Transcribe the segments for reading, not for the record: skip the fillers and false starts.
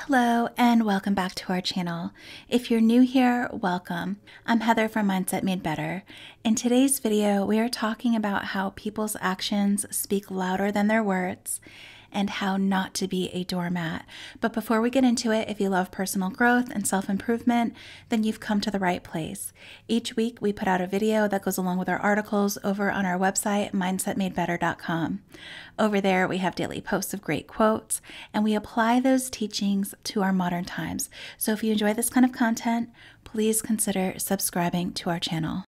Hello and welcome back to our channel. If you're new here, welcome. I'm Heather from Mindset Made Better. In today's video, we are talking about how people's actions speak louder than their words and how not to be a doormat. But before we get into it, if you love personal growth and self-improvement, then you've come to the right place. Each week, we put out a video that goes along with our articles over on our website, mindsetmadebetter.com. Over there, we have daily posts of great quotes, and we apply those teachings to our modern times. So if you enjoy this kind of content, please consider subscribing to our channel.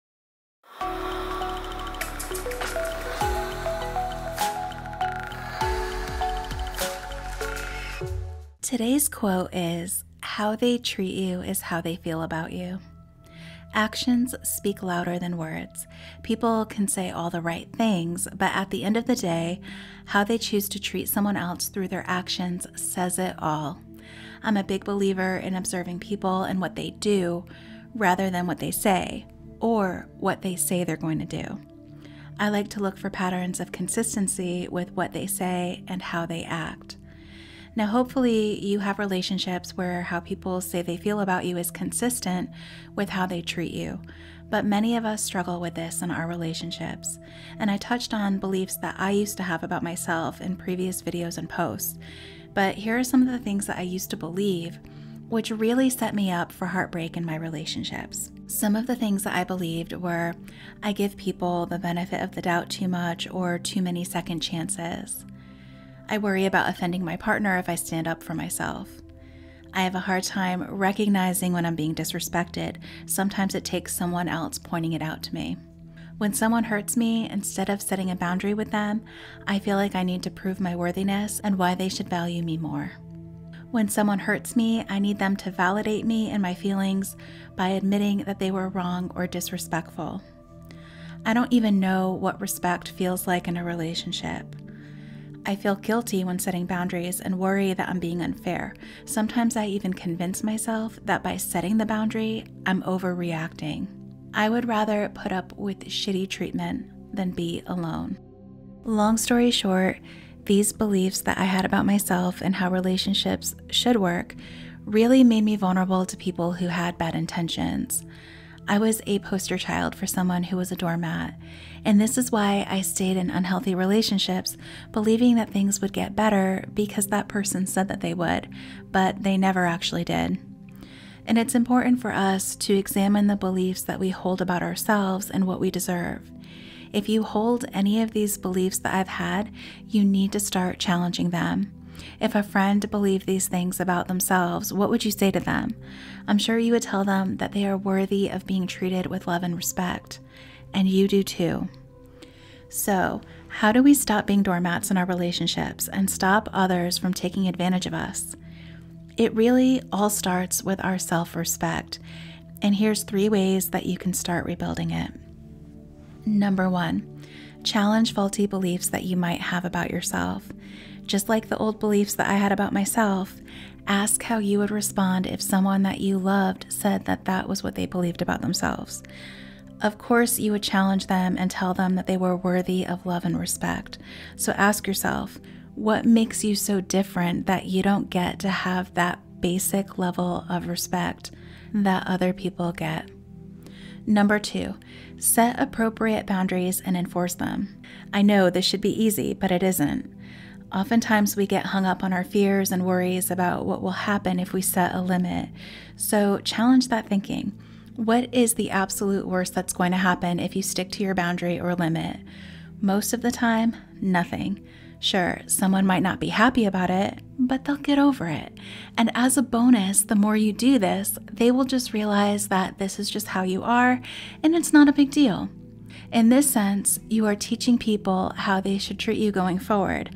Today's quote is, "How they treat you is how they feel about you." Actions speak louder than words. People can say all the right things, but at the end of the day, how they choose to treat someone else through their actions says it all. I'm a big believer in observing people and what they do rather than what they say or what they say they're going to do. I like to look for patterns of consistency with what they say and how they act. Now, hopefully you have relationships where how people say they feel about you is consistent with how they treat you. But many of us struggle with this in our relationships. And I touched on beliefs that I used to have about myself in previous videos and posts. But here are some of the things that I used to believe, which really set me up for heartbreak in my relationships. Some of the things that I believed were, I give people the benefit of the doubt too much or too many second chances. I worry about offending my partner if I stand up for myself. I have a hard time recognizing when I'm being disrespected. Sometimes it takes someone else pointing it out to me. When someone hurts me, instead of setting a boundary with them, I feel like I need to prove my worthiness and why they should value me more. When someone hurts me, I need them to validate me and my feelings by admitting that they were wrong or disrespectful. I don't even know what respect feels like in a relationship. I feel guilty when setting boundaries and worry that I'm being unfair. Sometimes I even convince myself that by setting the boundary, I'm overreacting. I would rather put up with shitty treatment than be alone. Long story short, these beliefs that I had about myself and how relationships should work really made me vulnerable to people who had bad intentions. I was a poster child for someone who was a doormat, and this is why I stayed in unhealthy relationships, believing that things would get better because that person said that they would, but they never actually did. And it's important for us to examine the beliefs that we hold about ourselves and what we deserve. If you hold any of these beliefs that I've had, you need to start challenging them. If a friend believed these things about themselves, what would you say to them? I'm sure you would tell them that they are worthy of being treated with love and respect, and you do too. So, how do we stop being doormats in our relationships and stop others from taking advantage of us? It really all starts with our self-respect, and here's 3 ways that you can start rebuilding it. Number 1, challenge faulty beliefs that you might have about yourself. Just like the old beliefs that I had about myself, ask how you would respond if someone that you loved said that that was what they believed about themselves. Of course, you would challenge them and tell them that they were worthy of love and respect. So ask yourself, what makes you so different that you don't get to have that basic level of respect that other people get? Number 2, set appropriate boundaries and enforce them. I know this should be easy, but it isn't. Oftentimes we get hung up on our fears and worries about what will happen if we set a limit. So challenge that thinking. What is the absolute worst that's going to happen if you stick to your boundary or limit? Most of the time, nothing. Sure, someone might not be happy about it, but they'll get over it. And as a bonus, the more you do this, they will just realize that this is just how you are, and it's not a big deal. In this sense, you are teaching people how they should treat you going forward.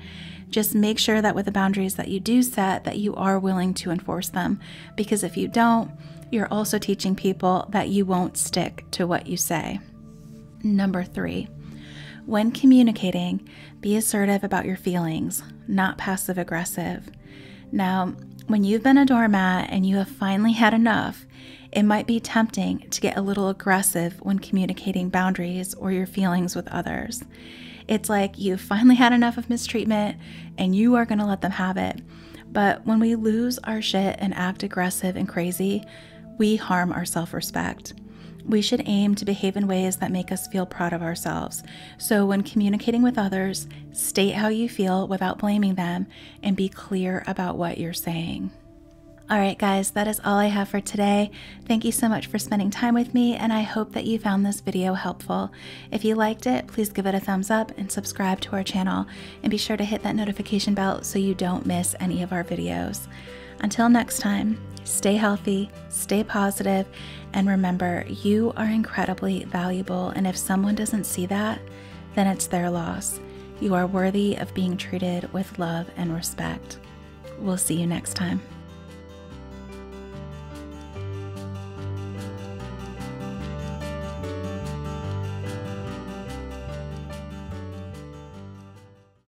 Just make sure that with the boundaries that you do set, that you are willing to enforce them. Because if you don't, you're also teaching people that you won't stick to what you say. Number 3, when communicating, be assertive about your feelings, not passive aggressive. Now, when you've been a doormat and you have finally had enough, it might be tempting to get a little aggressive when communicating boundaries or your feelings with others. It's like you've finally had enough of mistreatment and you are going to let them have it. But when we lose our shit and act aggressive and crazy, we harm our self-respect. We should aim to behave in ways that make us feel proud of ourselves. So when communicating with others, state how you feel without blaming them and be clear about what you're saying. All right, guys, that is all I have for today. Thank you so much for spending time with me, and I hope that you found this video helpful. If you liked it, please give it a thumbs up and subscribe to our channel, and be sure to hit that notification bell so you don't miss any of our videos. Until next time, stay healthy, stay positive, and remember, you are incredibly valuable, and if someone doesn't see that, then it's their loss. You are worthy of being treated with love and respect. We'll see you next time.